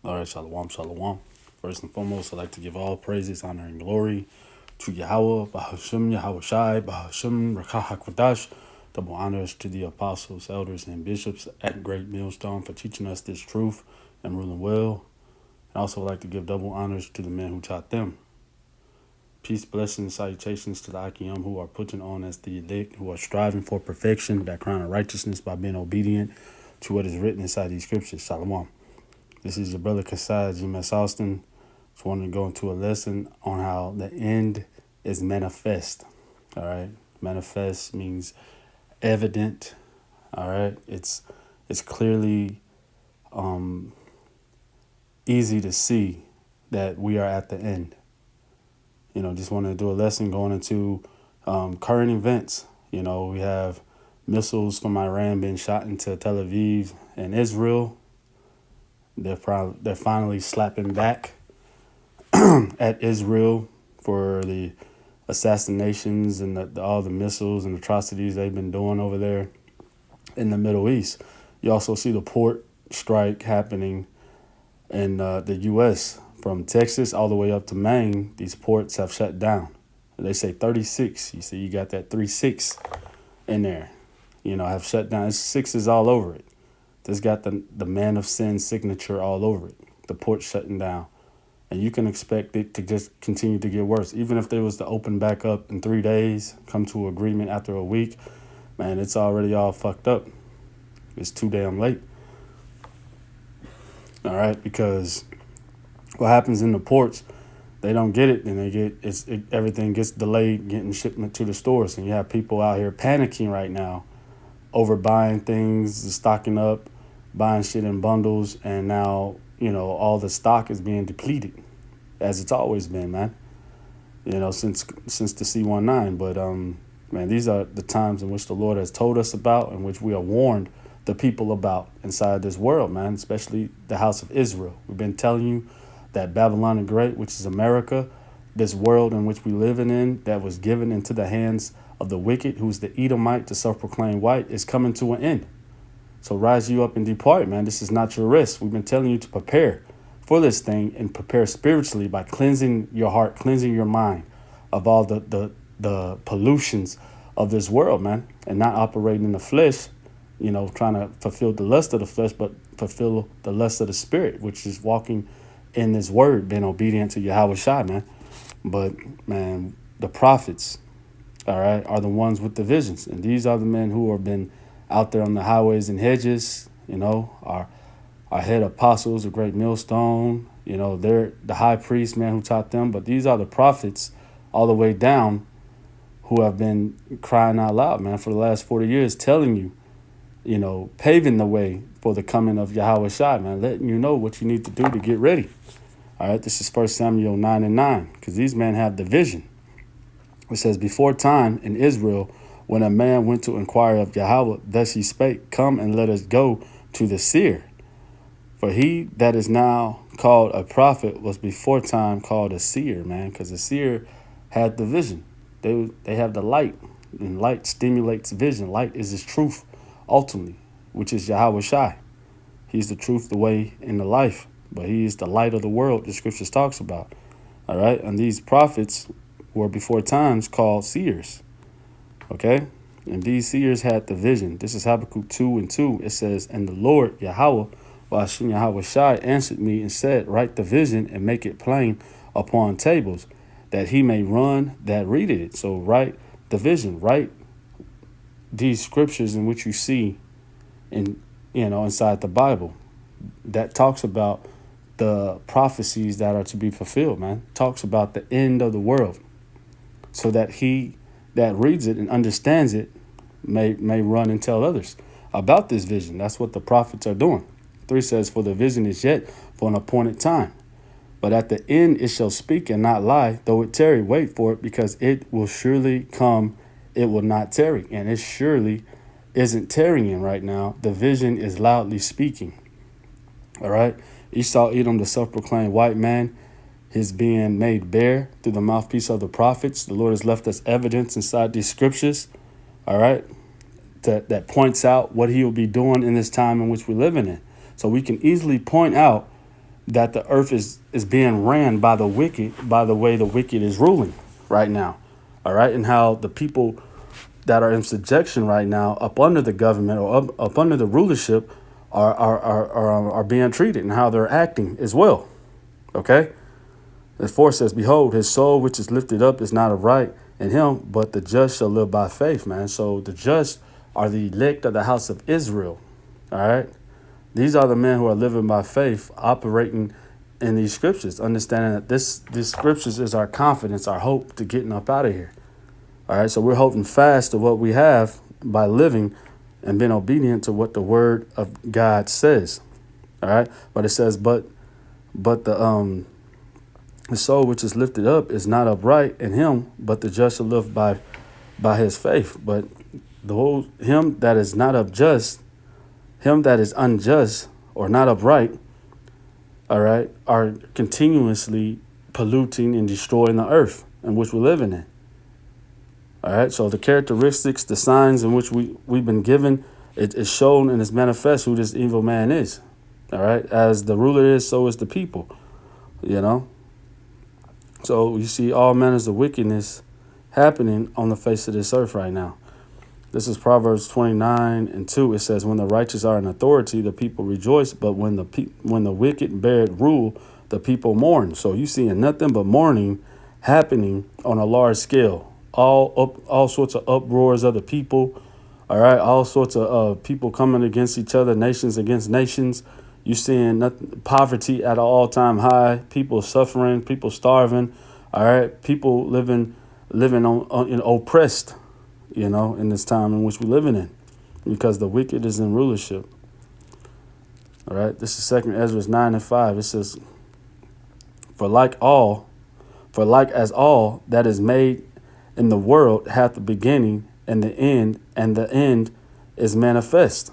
All right, shalom, shalom. First and foremost, I'd like to give all praises, honor, and glory to Yahweh, Bahashim, Yahweh Shai, Bahashim, Rakah HaKodash. Double honors to the apostles, elders, and bishops at Great Millstone for teaching us this truth and ruling well. I also would like to give double honors to the men who taught them. Peace, blessings, salutations to the Akiyam who are putting on as the elect, who are striving for perfection, that crown of righteousness by being obedient to what is written inside these scriptures. Shalom. This is your brother Kasai G.M.S. Austin. Just wanted to go into a lesson on how the end is manifest. All right. Manifest means evident. All right. It's clearly easy to see that we are at the end. Just want to do a lesson going into current events. We have missiles from Iran being shot into Tel Aviv and Israel. They're finally slapping back at Israel for the assassinations and all the missiles and atrocities they've been doing over there in the Middle East. You also see the port strike happening in the U.S. from Texas all the way up to Maine. These ports have shut down. They say 36. You see, you got that 3-6 in there. Have shut down. It's sixes all over it. This got the man of sin signature all over it. The port shutting down. And you can expect it to just continue to get worse. Even if there was to open back up in 3 days, come to agreement after a week, man, it's already all fucked up. It's too damn late. All right, because what happens in the ports, they don't get it, and everything gets delayed getting shipment to the stores. And you have people out here panicking right now over buying things, stocking up, buying shit in bundles, and now, all the stock is being depleted, as it's always been, man. Since the C-19. But man, these are the times in which the Lord has told us about, in which we are warned the people about inside this world, man, especially the house of Israel. We've been telling you that Babylon the Great, which is America, this world in which we living in, that was given into the hands of the wicked, who's the Edomite, the self-proclaimed white, is coming to an end. So rise you up and depart, man. This is not your rest. We've been telling you to prepare for this thing and prepare spiritually by cleansing your heart, cleansing your mind of all the pollutions of this world, man, and not operating in the flesh, trying to fulfill the lust of the flesh, but fulfill the lust of the spirit, which is walking in this word, being obedient to Yahweh Shai, man. But, man, the prophets, all right, are the ones with the visions. And these are the men who have been out there on the highways and hedges, our head apostles, the great millstone, they're the high priest, man, who taught them. But these are the prophets all the way down who have been crying out loud, man, for the last 40 years, telling you, paving the way for the coming of Yahweh Shai, man, letting you know what you need to do to get ready. All right, this is 1 Samuel 9:9, because these men have the vision. It says, before time in Israel, when a man went to inquire of Yahweh, thus he spake, come and let us go to the seer. For he that is now called a prophet was before time called a seer, man, because the seer had the vision. They have the light, and light stimulates vision. Light is his truth, ultimately, which is Yahweh Shai. He's the truth, the way, and the life. But he is the light of the world, the scriptures talks about. All right, and these prophets were before times called seers. Okay, and these seers had the vision. This is Habakkuk 2:2. It says, and the Lord Yahweh, Hashem Yahweh Shai, answered me and said, write the vision and make it plain upon tables, that he may run that readeth it. So write the vision, write these scriptures in which you see inside the Bible that talks about the prophecies that are to be fulfilled, man. Talks about the end of the world, so that he that reads it and understands it may run and tell others about this vision. That's what the prophets are doing. 3 says, for the vision is yet for an appointed time, but at the end it shall speak and not lie. Though it tarry, wait for it, because it will surely come, it will not tarry. And it surely isn't tarrying right now. The vision is loudly speaking. All right. Esau Edom, the self-proclaimed white man, is being made bare through the mouthpiece of the prophets. The Lord has left us evidence inside these scriptures, all right, that points out what he will be doing in this time in which we're living in. So we can easily point out that the earth is being ran by the wicked, by the way the wicked is ruling right now. All right. And how the people that are in subjection right now, up under the government or up under the rulership, are being treated and how they're acting as well. Okay. The 4 says, behold, his soul which is lifted up is not of right in him, but the just shall live by faith, man. So the just are the elect of the house of Israel. All right. These are the men who are living by faith, operating in these scriptures, understanding that these scriptures is our confidence, our hope to getting up out of here. All right. So we're holding fast to what we have by living and being obedient to what the word of God says. All right. But it says, but the soul which is lifted up is not upright in him, but the just shall live by his faith. But him that is not unjust, him that is unjust or not upright, all right, are continuously polluting and destroying the earth in which we're living in. All right, so the characteristics, the signs in which we've been given, it is shown and is manifest who this evil man is. All right, as the ruler is, so is the people, you know. So you see all manners of wickedness happening on the face of this earth right now. This is Proverbs 29:2. It says, when the righteous are in authority, the people rejoice. But when the wicked bear rule, the people mourn. So you seeing nothing but mourning happening on a large scale. All sorts of uproars of the people. All right. All sorts of people coming against each other, nations against nations. You seeing nothing, poverty at an all-time high, people suffering, people starving. All right. People living on oppressed, you know, in this time in which we're living in, because the wicked is in rulership. All right. This is 2 Ezra 9:5. It says, for like as all that is made in the world hath the beginning and the end is manifest.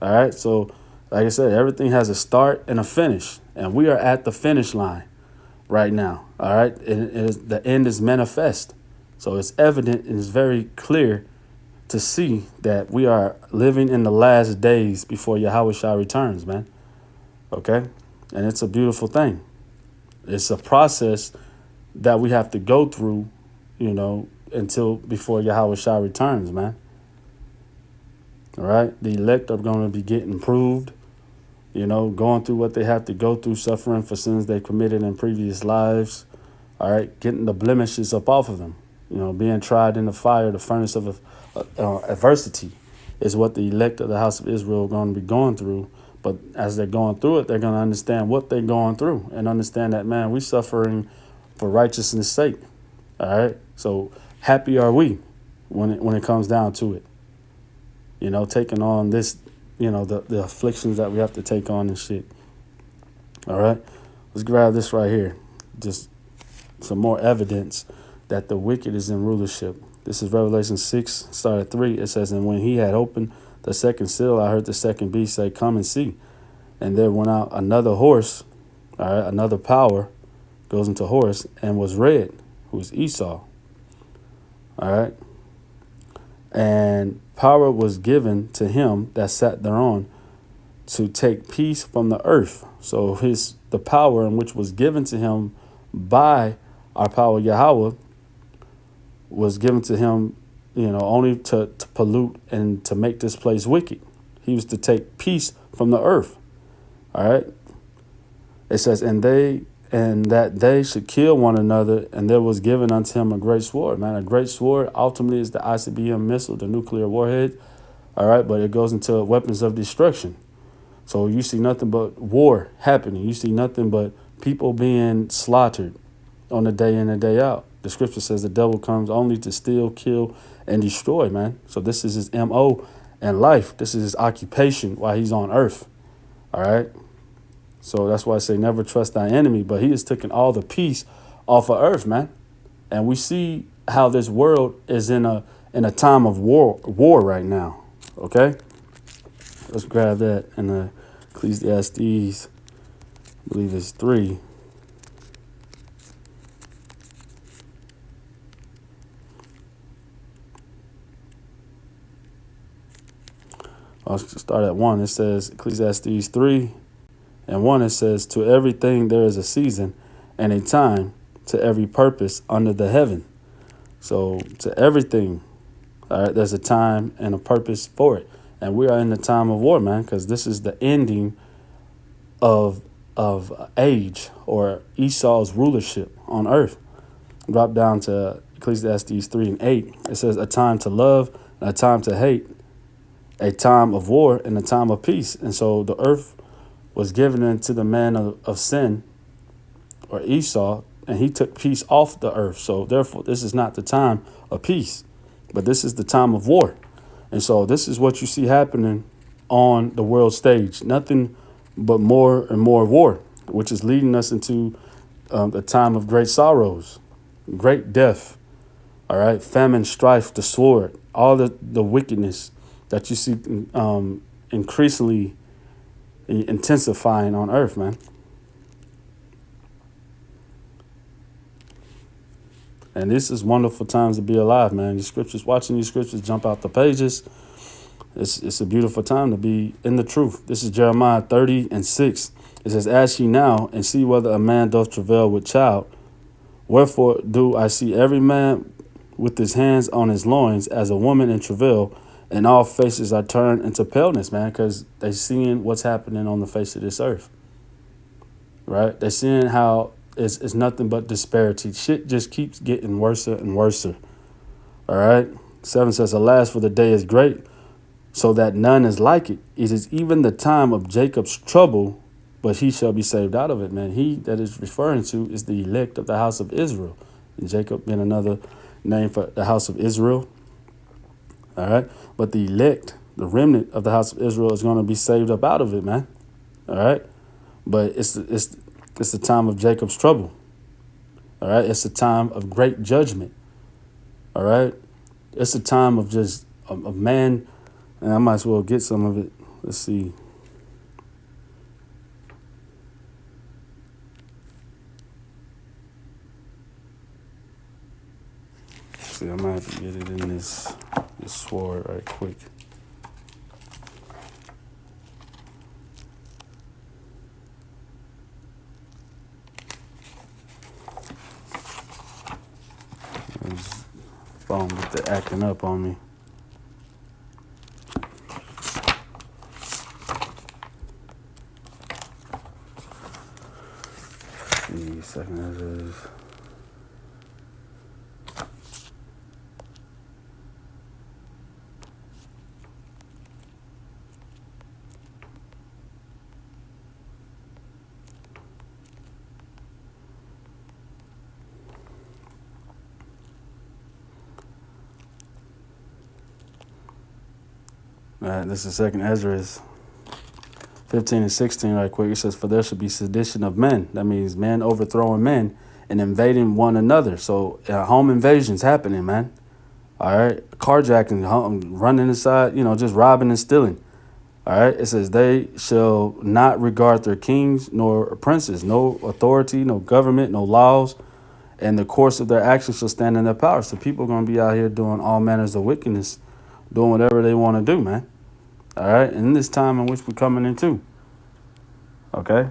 All right. So, like I said, everything has a start and a finish, and we are at the finish line right now. All right. The end is manifest. So it's evident and it's very clear to see that we are living in the last days before Yahushua returns, man. Okay. And it's a beautiful thing. It's a process that we have to go through, you know, until before Yahushua returns, man. All right. The elect are going to be getting proved, you know, going through what they have to go through, suffering for sins they committed in previous lives. All right. Getting the blemishes up off of them. You know, being tried in the fire, the furnace of adversity is what the elect of the house of Israel are going to be going through. But as they're going through it, they're going to understand what they're going through and understand that, man, we're suffering for righteousness' sake. All right. So happy are we when it comes down to it, you know, taking on this, you know, the afflictions that we have to take on and shit. All right. Let's grab this right here. Just some more evidence that the wicked is in rulership. This is Revelation 6, start at 3. It says, and when he had opened the second seal, I heard the second beast say, come and see. And there went out another horse, all right, another power goes into horse, and was red, who is Esau. All right. And power was given to him that sat thereon to take peace from the earth. So the power in which was given to him by our power Yahweh was given to him, you know, only to pollute and to make this place wicked. He was to take peace from the earth. All right. It says, and that they should kill one another, and there was given unto him a great sword. Man, a great sword ultimately is the ICBM missile, the nuclear warhead. All right. But it goes into weapons of destruction. So you see nothing but war happening. You see nothing but people being slaughtered on the day in and day out. The scripture says the devil comes only to steal, kill, and destroy, man. So this is his MO in life. This is his occupation while he's on earth. All right. So that's why I say never trust thy enemy. But he has taken all the peace off of earth, man. And we see how this world is in a time of war right now. OK, let's grab that in the Ecclesiastes, I believe it's 3. I'll start at 1. It says Ecclesiastes 3 And 1, it says, to everything there is a season and a time to every purpose under the heaven. So to everything, all right, there's a time and a purpose for it. And we are in the time of war, man, because this is the ending of age, or Esau's rulership on earth. Drop down to Ecclesiastes 3:8. It says, a time to love and a time to hate, a time of war and a time of peace. And so the earth was given into the man of sin, or Esau, and he took peace off the earth. So therefore, this is not the time of peace, but this is the time of war. And so this is what you see happening on the world stage. Nothing but more and more war, which is leading us into the time of great sorrows, great death, all right, famine, strife, the sword, all the wickedness that you see increasingly intensifying on earth, man. And this is wonderful times to be alive, man. These scriptures, watching these scriptures jump out the pages, it's a beautiful time to be in the truth. This is Jeremiah 30:6. It says, ask ye now and see whether a man doth travail with child. Wherefore do I see every man with his hands on his loins as a woman in travail, and all faces are turned into paleness, man, because they seeing what's happening on the face of this earth, right? They're seeing how it's nothing but disparity. Shit just keeps getting worse and worse. All right. 7 says, alas, for the day is great, so that none is like it. It is even the time of Jacob's trouble, but he shall be saved out of it, man. He that is referring to is the elect of the house of Israel. And Jacob being another name for the house of Israel. All right. But the elect, the remnant of the house of Israel, is going to be saved up out of it, man. All right. But it's the time of Jacob's trouble. All right. It's a time of great judgment. All right. It's a time of just a man. And I might as well get some of it. Let's see. See, I might have to get it in this sword right quick. This phone get to acting up on me. Second Ezra. All right, this is Second Ezra 15 and 16 right quick. It says, for there should be sedition of men. That means men overthrowing men and invading one another. So home invasions happening, man. All right. Carjacking, running inside, just robbing and stealing. All right. It says they shall not regard their kings nor princes, no authority, no government, no laws. And the course of their actions shall stand in their power. So people are going to be out here doing all manners of wickedness, doing whatever they want to do, man. All right. And in this time in which we're coming into. Okay.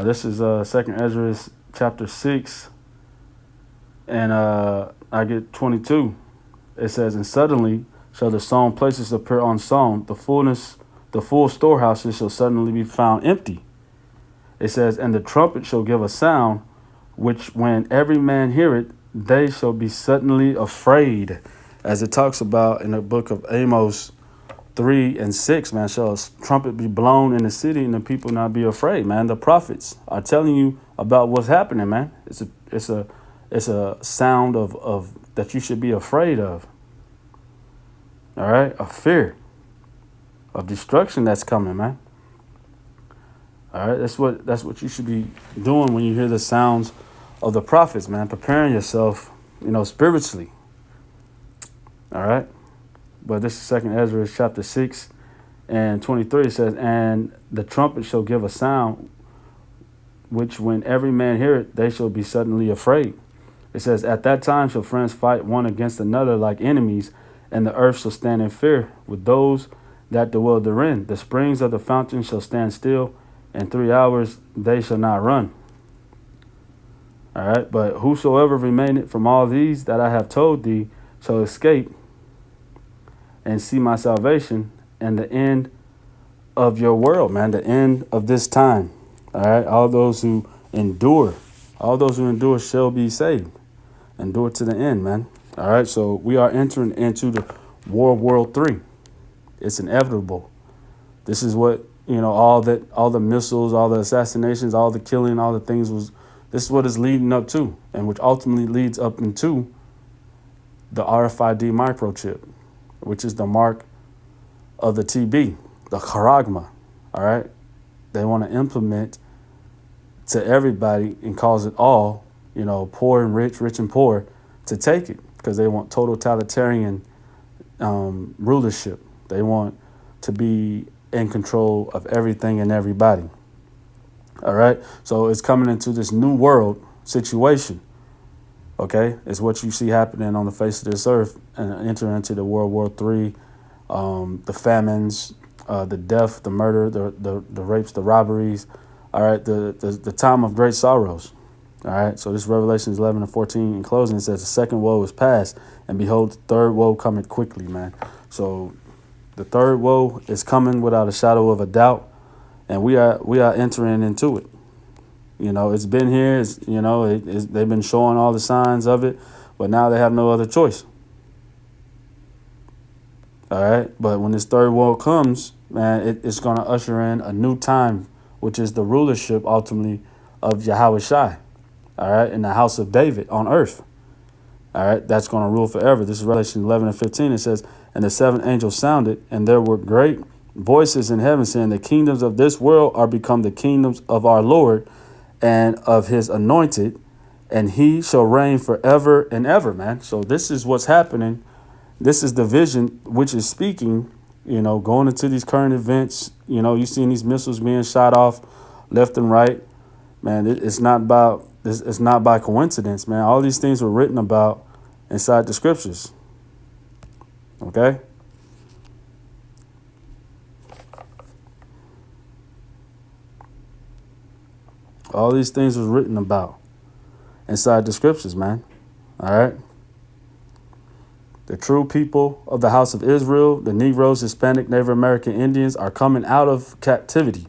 This is 2nd Ezra chapter 6. And I get 22. It says, and suddenly shall the sown places appear unsown. The full storehouses shall suddenly be found empty. It says, and the trumpet shall give a sound, which when every man hear it, they shall be suddenly afraid. As it talks about in the book of Amos 3 and 6, man, shall a trumpet be blown in the city and the people not be afraid, man. The prophets are telling you about what's happening, man. It's a sound of that you should be afraid of. All right, of fear, of destruction that's coming, man. All right, that's what you should be doing when you hear the sounds of the prophets, man. Preparing yourself, spiritually. All right. But this is 2nd Ezra chapter 6 and 23. It says, and the trumpet shall give a sound, which when every man hear it, they shall be suddenly afraid. It says, at that time shall friends fight one against another like enemies, and the earth shall stand in fear with those that dwell therein. The springs of the fountain shall stand still. In 3 hours they shall not run. All right. But whosoever remaineth from all these that I have told thee shall escape and see my salvation and the end of your world, man, the end of this time. All right. All those who endure shall be saved. Endure to the end, man. All right. So we are entering into the World War III. It's inevitable. This is what, all the missiles, all the assassinations, all the killing, all the things this is what it's leading up to, and which ultimately leads up into the RFID microchip, which is the mark of the TB, the charagma. All right. They want to implement to everybody and cause it all, poor and rich, rich and poor, to take it because they want totalitarian rulership. They want to be in control of everything and everybody. All right. So it's coming into this new world situation. OK, it's what you see happening on the face of this earth and enter into the World War III, the famines, the death, the murder, the rapes, the robberies. All right. The time of great sorrows. All right. So this Revelations 11 and 14 in closing, it says the second woe is past, and behold, the third woe cometh quickly, man. So the third woe is coming without a shadow of a doubt. And we are entering into it. It's been here. They've been showing all the signs of it, but now they have no other choice. All right. But when this third woe comes, man, it's going to usher in a new time, which is the rulership ultimately of Yahweh Shai. All right. In the house of David on earth. All right. That's going to rule forever. This is Revelation 11 and 15. It says, and the seventh angel sounded, and there were great voices in heaven saying, the kingdoms of this world are become the kingdoms of our Lord and of his anointed, and he shall reign forever and ever, man. So this is what's happening. This is the vision which is speaking, going into these current events. You've seen these missiles being shot off left and right. Man, it's not by coincidence, man. All these things were written about inside the scriptures. Okay? All these things was written about inside the scriptures, man. All right. The true people of the house of Israel, the Negroes, Hispanic, Native American Indians are coming out of captivity.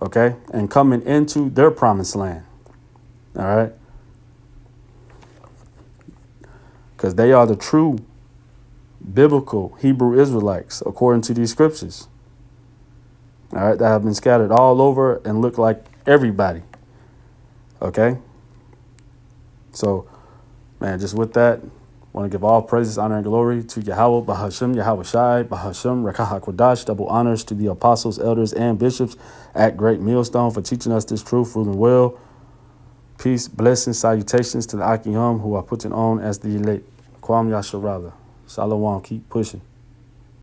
OK, and coming into their promised land. All right. Because they are the true biblical Hebrew Israelites, according to these scriptures. All right. That have been scattered all over and look like everybody. Okay. So, man, just with that, I want to give all praises, honor, and glory to Yahweh, Bahashem, Yahweh Shai, Bahashem, Rekah HaKodash, double honors to the apostles, elders, and bishops at Great Millstone for teaching us this truth, ruling well. Peace, blessings, salutations to the Akiyam who are putting on as the elect. Kwam Yasharala. Shalom, keep pushing.